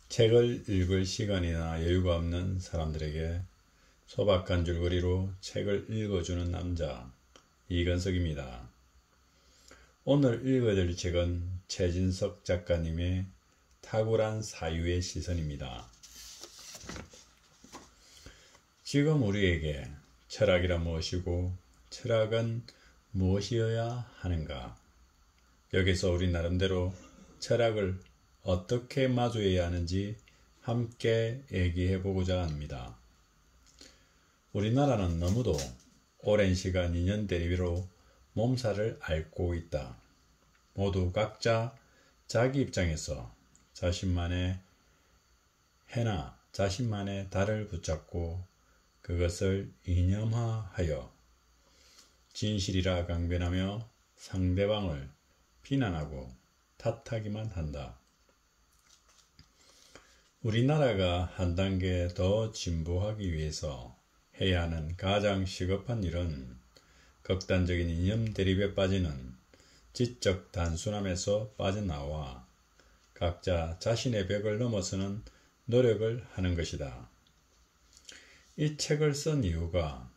책을 읽을 시간이나 여유가 없는 사람들에게 소박한 줄거리로 책을 읽어주는 남자 이건석입니다. 오늘 읽어드릴 책은 최진석 작가님의 탁월한 사유의 시선입니다. 지금 우리에게 철학이란 무엇이고 철학은 무엇이어야 하는가? 여기서 우리 나름대로 철학을 어떻게 마주해야 하는지 함께 얘기해 보고자 합니다. 우리나라는 너무도 오랜 시간 인연 대비로 몸살을 앓고 있다. 모두 각자 자기 입장에서 자신만의 해나 자신만의 달을 붙잡고 그것을 이념화하여 진실이라 강변하며 상대방을 비난하고 탓하기만 한다. 우리나라가 한 단계 더 진보하기 위해서 해야 하는 가장 시급한 일은 극단적인 이념 대립에 빠지는 지적 단순함에서 빠져나와 각자 자신의 벽을 넘어서는 노력을 하는 것이다. 이 책을 쓴 이유가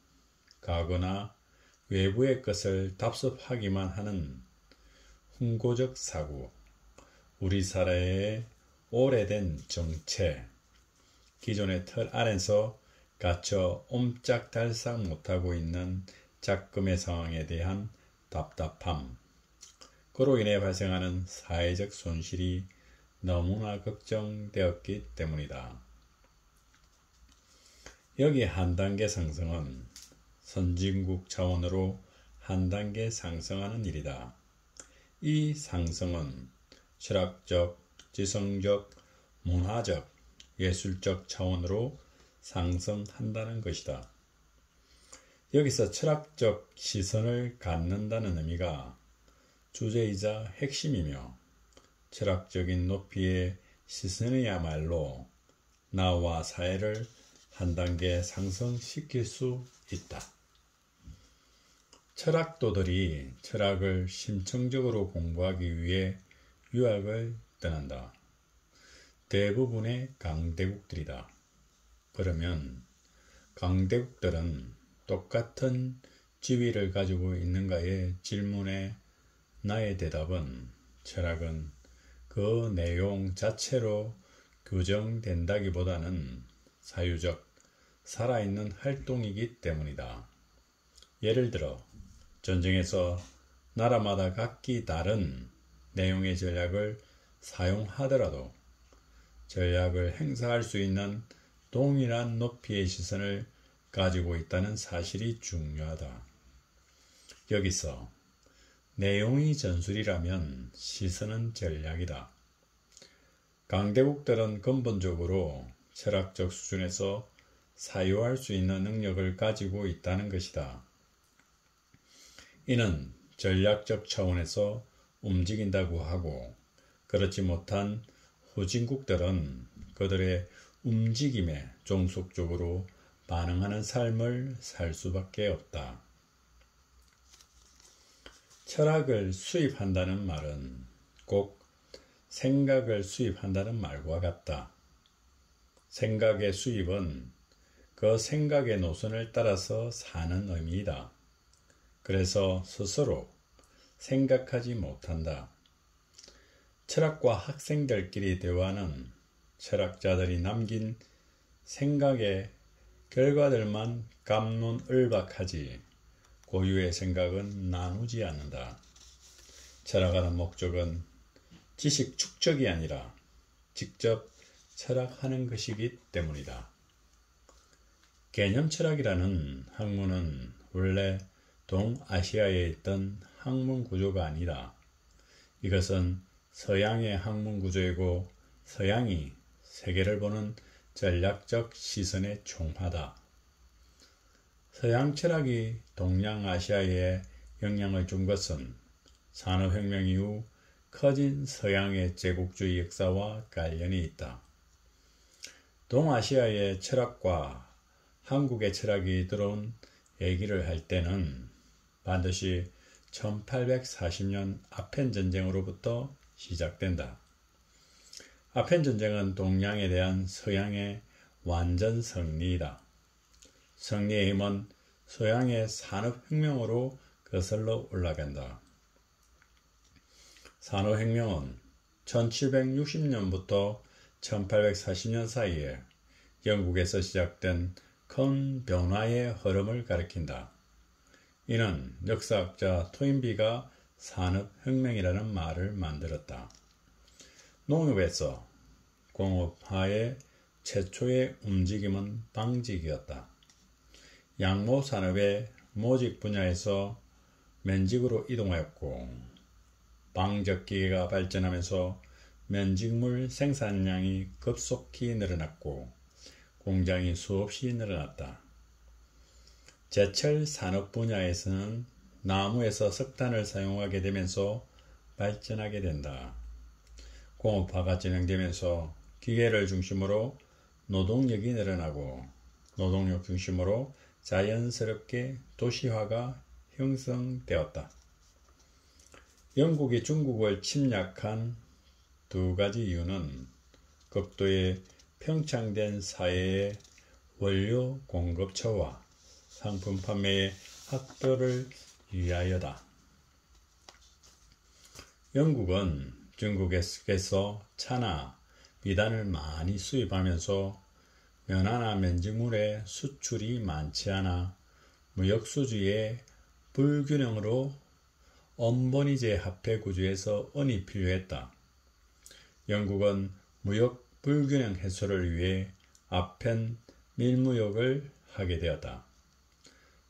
과거나 외부의 것을 답습하기만 하는 훈고적 사고, 우리 사회의 오래된 정체, 기존의 틀 안에서 갇혀 옴짝달싹 못하고 있는 작금의 상황에 대한 답답함, 그로 인해 발생하는 사회적 손실이 너무나 걱정되었기 때문이다. 여기 한 단계 상승은 선진국 차원으로 한 단계 상승하는 일이다. 이 상승은 철학적, 지성적, 문화적, 예술적 차원으로 상승한다는 것이다. 여기서 철학적 시선을 갖는다는 의미가 주제이자 핵심이며 철학적인 높이의 시선이야말로 나와 사회를 한 단계 상승시킬 수 있다. 철학도들이 철학을 심층적으로 공부하기 위해 유학을 떠난다. 대부분의 강대국들이다. 그러면 강대국들은 똑같은 지위를 가지고 있는가의 질문에 나의 대답은 철학은 그 내용 자체로 규정된다기보다는 사유적, 살아있는 활동이기 때문이다. 예를 들어 전쟁에서 나라마다 각기 다른 내용의 전략을 사용하더라도 전략을 행사할 수 있는 동일한 높이의 시선을 가지고 있다는 사실이 중요하다. 여기서 내용이 전술이라면 시선은 전략이다. 강대국들은 근본적으로 철학적 수준에서 사유할 수 있는 능력을 가지고 있다는 것이다. 이는 전략적 차원에서 움직인다고 하고, 그렇지 못한 후진국들은 그들의 움직임에 종속적으로 반응하는 삶을 살 수밖에 없다. 철학을 수입한다는 말은 꼭 생각을 수입한다는 말과 같다. 생각의 수입은 그 생각의 노선을 따라서 사는 의미이다. 그래서 스스로 생각하지 못한다. 철학과 학생들끼리 대화는 철학자들이 남긴 생각의 결과들만 갑론을박하지 고유의 생각은 나누지 않는다. 철학하는 목적은 지식 축적이 아니라 직접 철학하는 것이기 때문이다. 개념 철학이라는 학문은 원래 동아시아에 있던 학문 구조가 아니다. 이것은 서양의 학문 구조이고 서양이 세계를 보는 전략적 시선의 총화다. 서양 철학이 동양아시아에 영향을 준 것은 산업혁명 이후 커진 서양의 제국주의 역사와 관련이 있다. 동아시아의 철학과 한국의 철학이 들어온 얘기를 할 때는 반드시 1840년 아펜 전쟁으로부터 시작된다. 아펜 전쟁은 동양에 대한 서양의 완전 승리이다. 승리의 힘은 서양의 산업혁명으로 거슬러 올라간다. 산업혁명은 1760년부터 1840년 사이에 영국에서 시작된 큰 변화의 흐름을 가리킨다. 이는 역사학자 토인비가 산업혁명이라는 말을 만들었다. 농업에서 공업화의 최초의 움직임은 방직이었다. 양모산업의 모직 분야에서 면직으로 이동하였고, 방적기계가 발전하면서 면직물 생산량이 급속히 늘어났고, 공장이 수없이 늘어났다. 제철 산업 분야에서는 나무에서 석탄을 사용하게 되면서 발전하게 된다. 공업화가 진행되면서 기계를 중심으로 노동력이 늘어나고, 노동력 중심으로 자연스럽게 도시화가 형성되었다. 영국이 중국을 침략한 두 가지 이유는 극도의 평창된 사회의 원료 공급처와 상품 판매의 확대를 위하여다. 영국은 중국에서 차나 비단을 많이 수입하면서 면화나 면직물의 수출이 많지 않아 무역수지의 불균형으로 엄본위제 화폐 구조에서 은이 필요했다. 영국은 무역 불균형 해소를 위해 아펜 밀무역을 하게 되었다.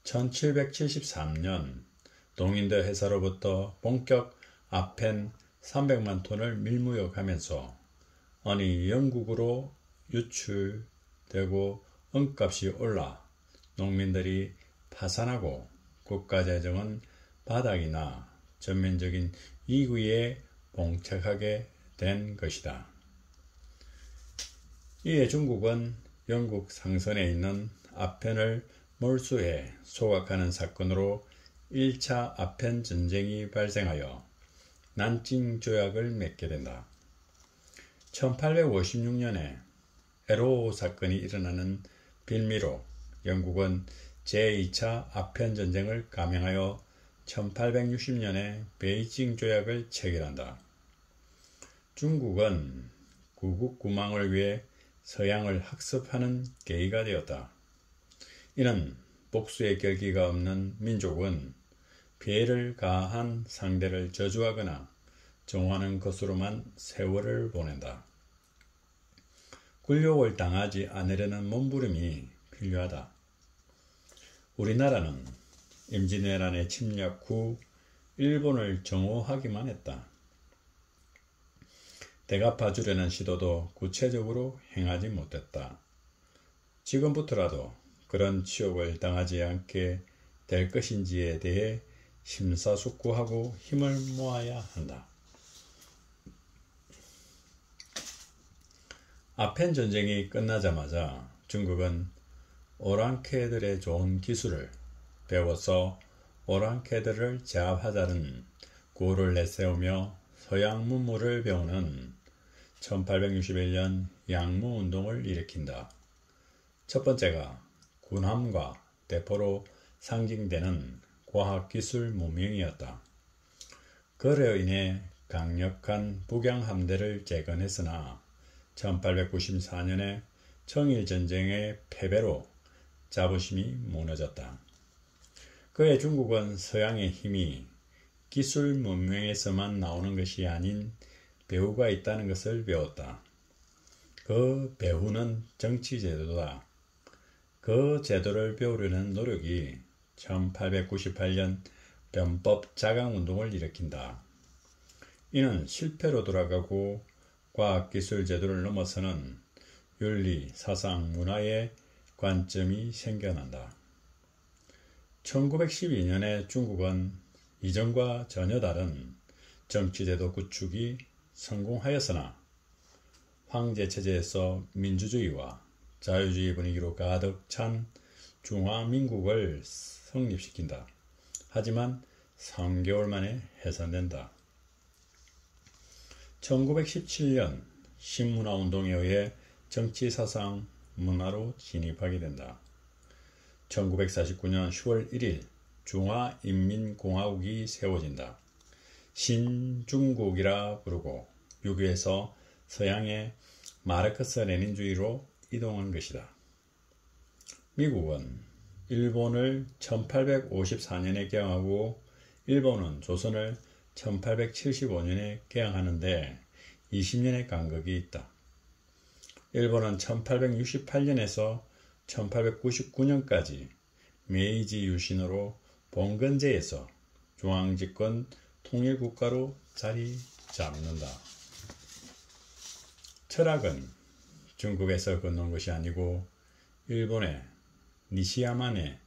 1773년 동인도 회사로부터 본격 아펜 300만 톤을 밀무역하면서 은이 영국으로 유출되고 은값이 올라 농민들이 파산하고 국가재정은 바닥이 나 전면적인 위기에 봉착하게 된 것이다. 이에 중국은 영국 상선에 있는 아펜을 몰수해 소각하는 사건으로 1차 아펜 전쟁이 발생하여 난징 조약을 맺게 된다. 1856년에 에로 사건이 일어나는 빌미로 영국은 제2차 아펜 전쟁을 감행하여 1860년에 베이징 조약을 체결한다. 중국은 구국구망을 위해 서양을 학습하는 계기가 되었다. 이는 복수의 결기가 없는 민족은 피해를 가한 상대를 저주하거나 정화하는 것으로만 세월을 보낸다. 굴욕을 당하지 않으려는 몸부림이 필요하다. 우리나라는 임진왜란의 침략 후 일본을 정오하기만 했다. 대갚아주려는 시도도 구체적으로 행하지 못했다. 지금부터라도 그런 치욕을 당하지 않게 될 것인지에 대해 심사숙고하고 힘을 모아야 한다. 아펜 전쟁이 끝나자마자 중국은 오랑캐들의 좋은 기술을 배워서 오랑캐들을 제압하자는 구호를 내세우며 서양 문물을 배우는 1861년 양무운동을 일으킨다. 첫 번째가 군함과 대포로 상징되는 과학기술 문명이었다. 그로 인해 강력한 북양 함대를 재건했으나 1894년에 청일전쟁의 패배로 자부심이 무너졌다. 그의 중국은 서양의 힘이 기술 문명에서만 나오는 것이 아닌 배후가 있다는 것을 배웠다. 그 배후는 정치제도다. 그 제도를 배우려는 노력이 1898년 변법 자강운동을 일으킨다. 이는 실패로 돌아가고 과학기술 제도를 넘어서는 윤리, 사상, 문화의 관점이 생겨난다. 1912년에 중국은 이전과 전혀 다른 정치제도 구축이 성공하였으나 황제체제에서 민주주의와 자유주의 분위기로 가득 찬 중화민국을 성립시킨다. 하지만 3개월 만에 해산된다. 1917년 신문화운동에 의해 정치사상 문화로 진입하게 된다. 1949년 10월 1일 중화인민공화국이 세워진다. 신중국이라 부르고 유교에서 서양의 마르크스 레닌주의로 이동한 것이다. 미국은 일본을 1854년에 개항하고 일본은 조선을 1875년에 개항하는데 20년의 간극이 있다. 일본은 1868년에서 1899년까지 메이지 유신으로 봉건제에서 중앙집권 통일국가로 자리 잡는다. 철학은 중국에서 건너온 것이 아니고 일본의 니시야마네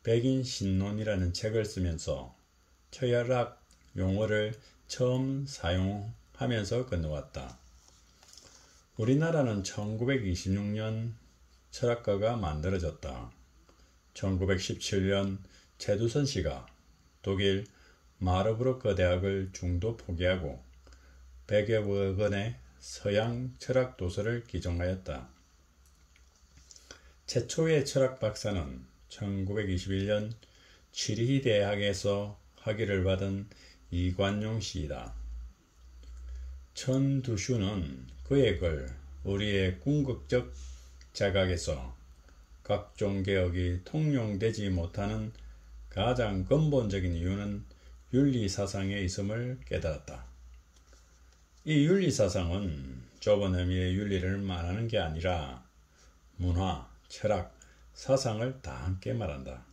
백인신론이라는 책을 쓰면서 철학 용어를 처음 사용하면서 건너왔다. 우리나라는 1926년 철학가가 만들어졌다. 1917년 최두선 씨가 독일 마르부르크 대학을 중도 포기하고 100여 권의 서양 철학 도서를 기종하였다. 최초의 철학 박사는 1921년 취리히 대학에서 학위를 받은 이관용 씨이다. 천두슈는 그의 글 우리의 궁극적 자각에서 각종 개혁이 통용되지 못하는 가장 근본적인 이유는 윤리사상에 있음을 깨달았다. 이 윤리사상은 좁은 의미의 윤리를 말하는 게 아니라 문화, 철학, 사상을 다 함께 말한다.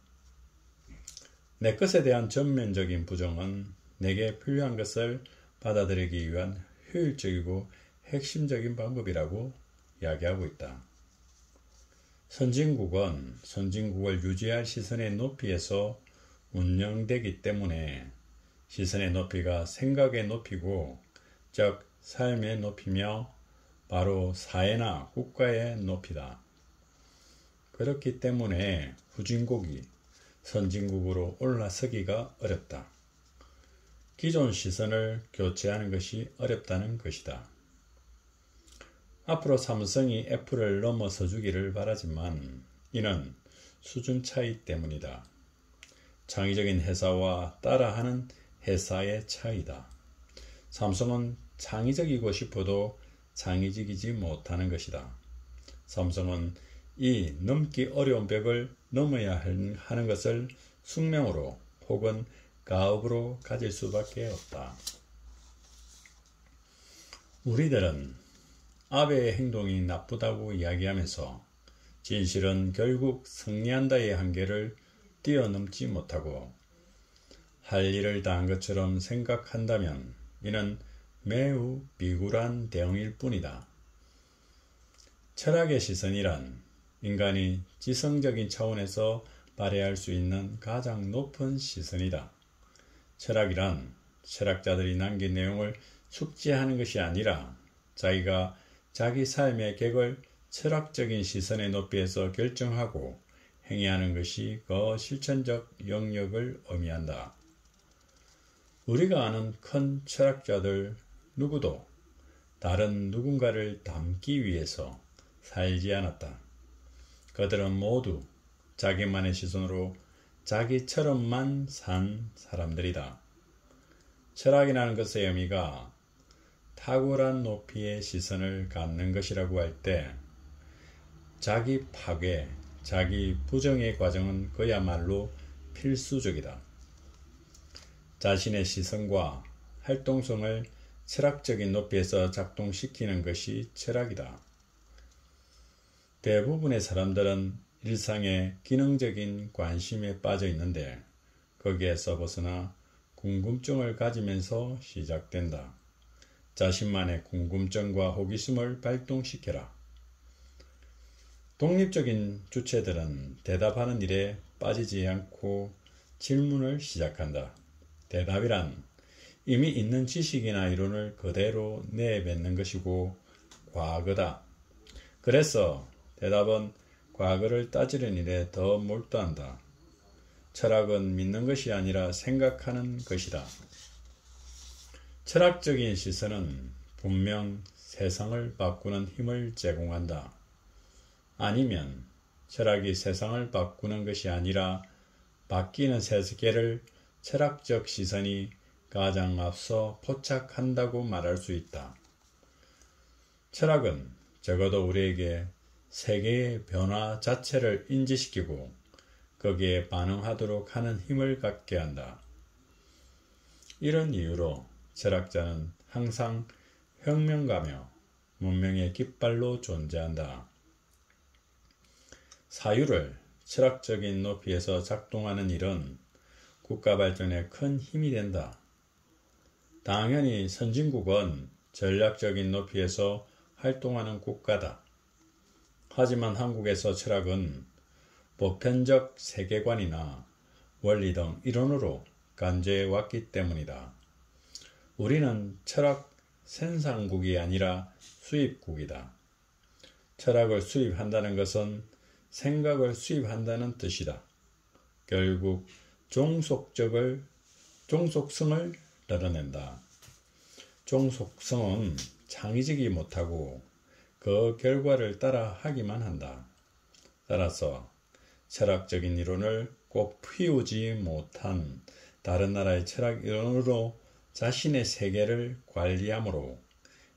내 것에 대한 전면적인 부정은 내게 필요한 것을 받아들이기 위한 효율적이고 핵심적인 방법이라고 이야기하고 있다. 선진국은 선진국을 유지할 시선의 높이에서 운영되기 때문에 시선의 높이가 생각의 높이고 즉 삶의 높이며 바로 사회나 국가의 높이다. 그렇기 때문에 후진국이 선진국으로 올라서기가 어렵다. 기존 시선을 교체하는 것이 어렵다는 것이다. 앞으로 삼성이 애플을 넘어서 주기를 바라지만 이는 수준 차이 때문이다. 창의적인 회사와 따라하는 회사의 차이다. 삼성은 창의적이고 싶어도 창의적이지 못하는 것이다. 삼성은 이 넘기 어려운 벽을 넘어야 하는 것을 숙명으로 혹은 가업으로 가질 수밖에 없다. 우리들은 아베의 행동이 나쁘다고 이야기하면서 진실은 결국 승리한다의 한계를 뛰어넘지 못하고 할 일을 다한 것처럼 생각한다면 이는 매우 비굴한 대응일 뿐이다. 철학의 시선이란 인간이 지성적인 차원에서 발휘할 수 있는 가장 높은 시선이다. 철학이란 철학자들이 남긴 내용을 숙지하는 것이 아니라 자기가 자기 삶의 객을 철학적인 시선의 높이에서 결정하고 행위하는 것이 그 실천적 영역을 의미한다. 우리가 아는 큰 철학자들 누구도 다른 누군가를 닮기 위해서 살지 않았다. 그들은 모두 자기만의 시선으로 자기처럼만 산 사람들이다. 철학이라는 것의 의미가 탁월한 높이의 시선을 갖는 것이라고 할 때 자기 파괴, 자기 부정의 과정은 그야말로 필수적이다. 자신의 시선과 활동성을 철학적인 높이에서 작동시키는 것이 철학이다. 대부분의 사람들은 일상의 기능적인 관심에 빠져 있는데 거기에서 벗어나 궁금증을 가지면서 시작된다. 자신만의 궁금증과 호기심을 발동시켜라. 독립적인 주체들은 대답하는 일에 빠지지 않고 질문을 시작한다. 대답이란 이미 있는 지식이나 이론을 그대로 내뱉는 것이고 과거다. 그래서 대답은 과거를 따지는 일에 더 몰두한다. 철학은 믿는 것이 아니라 생각하는 것이다. 철학적인 시선은 분명 세상을 바꾸는 힘을 제공한다. 아니면 철학이 세상을 바꾸는 것이 아니라 바뀌는 세계를 철학적 시선이 가장 앞서 포착한다고 말할 수 있다. 철학은 적어도 우리에게 세계의 변화 자체를 인지시키고 거기에 반응하도록 하는 힘을 갖게 한다. 이런 이유로 철학자는 항상 혁명가며 문명의 깃발로 존재한다. 사유를 철학적인 높이에서 작동하는 일은 국가 발전에 큰 힘이 된다. 당연히 선진국은 전략적인 높이에서 활동하는 국가다. 하지만 한국에서 철학은 보편적 세계관이나 원리 등 이론으로 간주해 왔기 때문이다. 우리는 철학 생산국이 아니라 수입국이다. 철학을 수입한다는 것은 생각을 수입한다는 뜻이다. 결국 종속성을 드러낸다. 종속성은 창의적이 못하고 그 결과를 따라 하기만 한다. 따라서 철학적인 이론을 꼭 피우지 못한 다른 나라의 철학 이론으로 자신의 세계를 관리하므로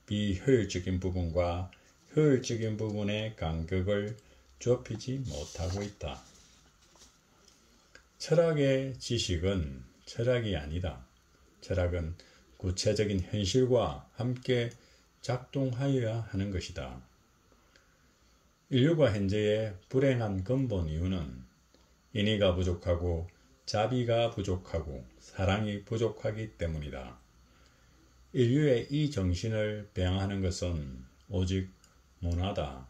비효율적인 부분과 효율적인 부분의 간격을 좁히지 못하고 있다. 철학의 지식은 철학이 아니다. 철학은 구체적인 현실과 함께 작동하여야 하는 것이다. 인류가 현재의 불행한 근본 이유는 인의가 부족하고 자비가 부족하고 사랑이 부족하기 때문이다. 인류의 이 정신을 배양하는 것은 오직 문화다.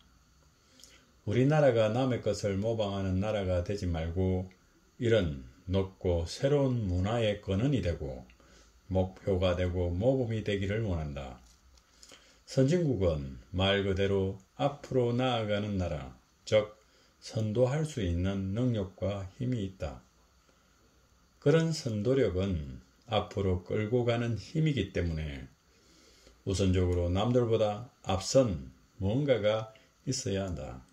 우리나라가 남의 것을 모방하는 나라가 되지 말고 이런 높고 새로운 문화의 근원이 되고 목표가 되고 모범이 되기를 원한다. 선진국은 말 그대로 앞으로 나아가는 나라, 즉 선도할 수 있는 능력과 힘이 있다. 그런 선도력은 앞으로 끌고 가는 힘이기 때문에 우선적으로 남들보다 앞선 무언가가 있어야 한다.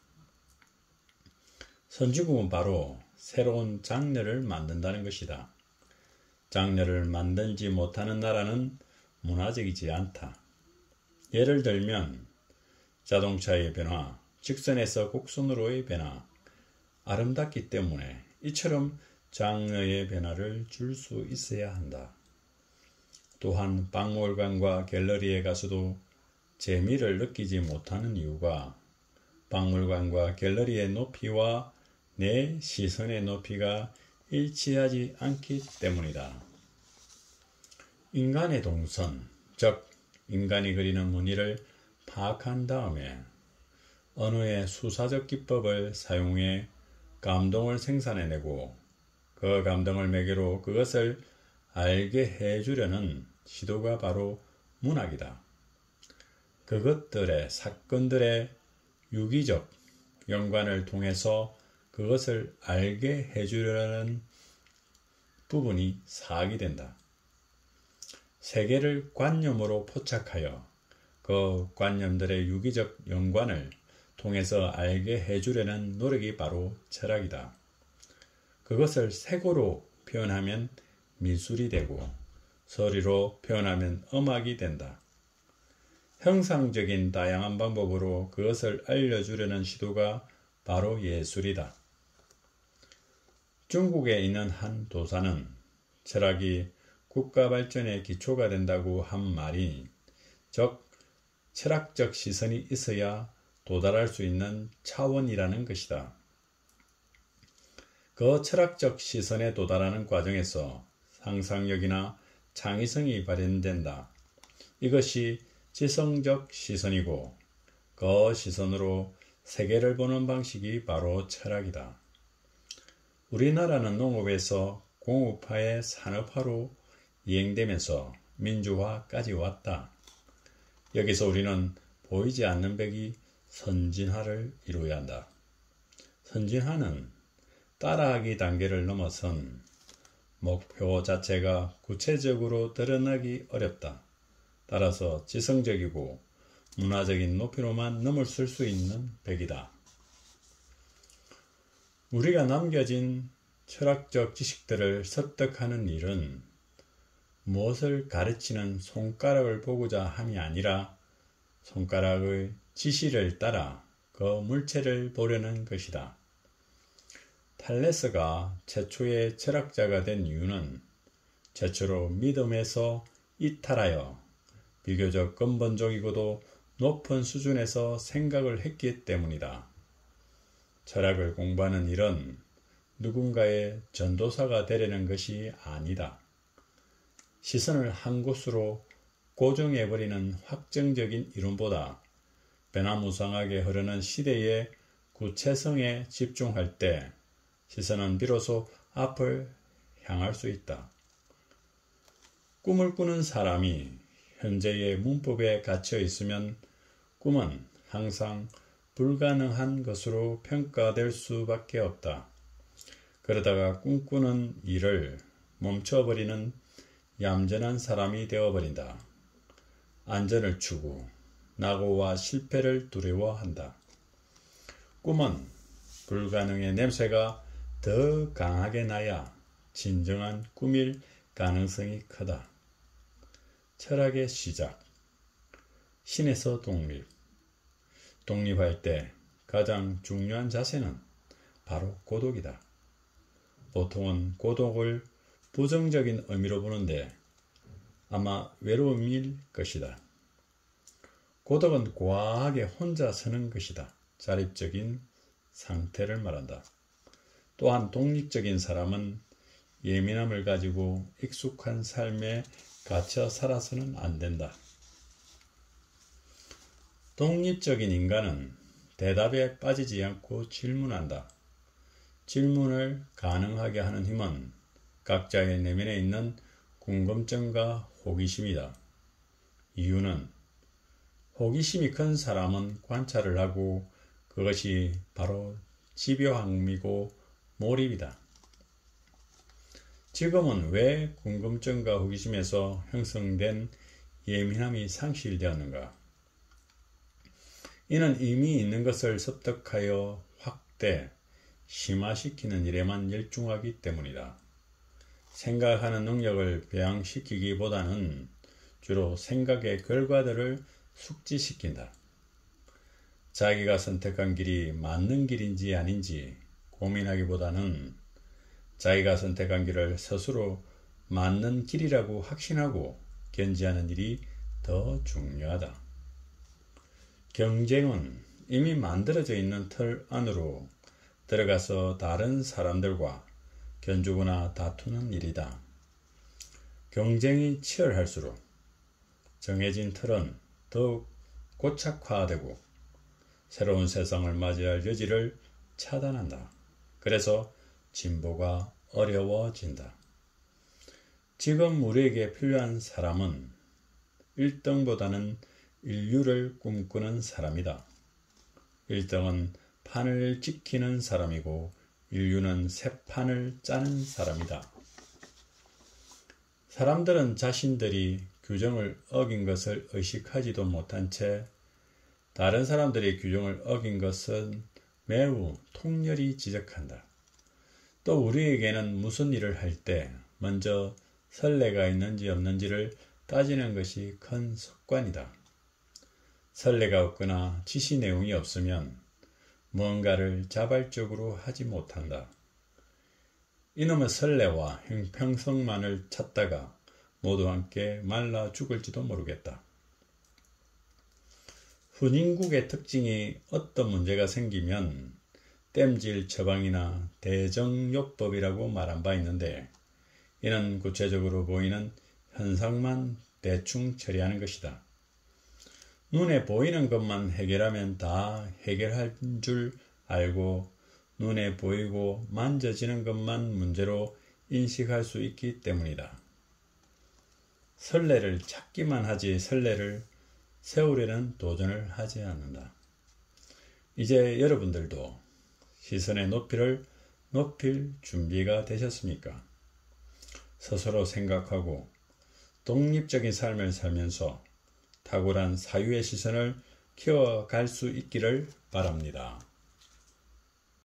선진국은 바로 새로운 장르를 만든다는 것이다. 장르를 만들지 못하는 나라는 문화적이지 않다. 예를 들면 자동차의 변화, 직선에서 곡선으로의 변화, 아름답기 때문에 이처럼 장르의 변화를 줄 수 있어야 한다. 또한 박물관과 갤러리에 가서도 재미를 느끼지 못하는 이유가 박물관과 갤러리의 높이와 내 시선의 높이가 일치하지 않기 때문이다. 인간의 동선, 즉 인간이 그리는 무늬를 파악한 다음에 언어의 수사적 기법을 사용해 감동을 생산해내고 그 감동을 매개로 그것을 알게 해주려는 시도가 바로 문학이다. 그것들의 사건들의 유기적 연관을 통해서 그것을 알게 해주려는 부분이 사학이 된다. 세계를 관념으로 포착하여 그 관념들의 유기적 연관을 통해서 알게 해주려는 노력이 바로 철학이다. 그것을 색으로 표현하면 미술이 되고 소리로 표현하면 음악이 된다. 형상적인 다양한 방법으로 그것을 알려주려는 시도가 바로 예술이다. 중국에 있는 한 도사는 철학이 국가 발전의 기초가 된다고 한 말이 즉 철학적 시선이 있어야 도달할 수 있는 차원이라는 것이다. 그 철학적 시선에 도달하는 과정에서 상상력이나 창의성이 발현된다. 이것이 지성적 시선이고 그 시선으로 세계를 보는 방식이 바로 철학이다. 우리나라는 농업에서 공업화의 산업화로 이행되면서 민주화까지 왔다. 여기서 우리는 보이지 않는 벽이 선진화를 이루어야 한다. 선진화는 따라하기 단계를 넘어선 목표 자체가 구체적으로 드러나기 어렵다. 따라서 지성적이고 문화적인 높이로만 넘어설 수 있는 벽이다. 우리가 남겨진 철학적 지식들을 습득하는 일은 무엇을 가르치는 손가락을 보고자 함이 아니라 손가락의 지시를 따라 그 물체를 보려는 것이다. 탈레스가 최초의 철학자가 된 이유는 최초로 믿음에서 이탈하여 비교적 근본적이고도 높은 수준에서 생각을 했기 때문이다. 철학을 공부하는 일은 누군가의 전도사가 되려는 것이 아니다. 시선을 한 곳으로 고정해버리는 확정적인 이론보다 변화무쌍하게 흐르는 시대의 구체성에 집중할 때 시선은 비로소 앞을 향할 수 있다. 꿈을 꾸는 사람이 현재의 문법에 갇혀 있으면 꿈은 항상 불가능한 것으로 평가될 수밖에 없다. 그러다가 꿈꾸는 일을 멈춰버리는 얌전한 사람이 되어버린다. 안전을 추구, 낙오와 실패를 두려워한다. 꿈은 불가능의 냄새가 더 강하게 나야 진정한 꿈일 가능성이 크다. 철학의 시작. 신에서 독립. 독립할 때 가장 중요한 자세는 바로 고독이다. 보통은 고독을 부정적인 의미로 보는데 아마 외로움일 것이다. 고독은 과하게 혼자 서는 것이다. 자립적인 상태를 말한다. 또한 독립적인 사람은 예민함을 가지고 익숙한 삶에 갇혀 살아서는 안 된다. 독립적인 인간은 대답에 빠지지 않고 질문한다. 질문을 가능하게 하는 힘은 각자의 내면에 있는 궁금증과 호기심이다. 이유는 호기심이 큰 사람은 관찰을 하고 그것이 바로 집요함이고 몰입이다. 지금은 왜 궁금증과 호기심에서 형성된 예민함이 상실되었는가? 이는 이미 있는 것을 습득하여 확대, 심화시키는 일에만 열중하기 때문이다. 생각하는 능력을 배양시키기보다는 주로 생각의 결과들을 숙지시킨다. 자기가 선택한 길이 맞는 길인지 아닌지 고민하기보다는 자기가 선택한 길을 스스로 맞는 길이라고 확신하고 견지하는 일이 더 중요하다. 경쟁은 이미 만들어져 있는 틀 안으로 들어가서 다른 사람들과 견주거나 다투는 일이다. 경쟁이 치열할수록 정해진 틀은 더욱 고착화되고 새로운 세상을 맞이할 여지를 차단한다. 그래서 진보가 어려워진다. 지금 우리에게 필요한 사람은 1등보다는 인류를 꿈꾸는 사람이다. 1등은 판을 지키는 사람이고 인류는 새 판을 짜는 사람이다. 사람들은 자신들이 규정을 어긴 것을 의식하지도 못한 채 다른 사람들이 규정을 어긴 것은 매우 통렬히 지적한다. 또 우리에게는 무슨 일을 할 때 먼저 선례가 있는지 없는지를 따지는 것이 큰 습관이다. 선례가 없거나 지시 내용이 없으면 무언가를 자발적으로 하지 못한다. 이놈의 선례와 형평성만을 찾다가 모두 함께 말라 죽을지도 모르겠다. 후진국의 특징이 어떤 문제가 생기면 땜질 처방이나 대정요법이라고 말한 바 있는데 이는 구체적으로 보이는 현상만 대충 처리하는 것이다. 눈에 보이는 것만 해결하면 다 해결할 줄 알고 눈에 보이고 만져지는 것만 문제로 인식할 수 있기 때문이다. 선례를 찾기만 하지 선례를 세우려는 도전을 하지 않는다. 이제 여러분들도 시선의 높이를 높일 준비가 되셨습니까? 스스로 생각하고 독립적인 삶을 살면서 탁월한 사유의 시선을 키워갈 수 있기를 바랍니다.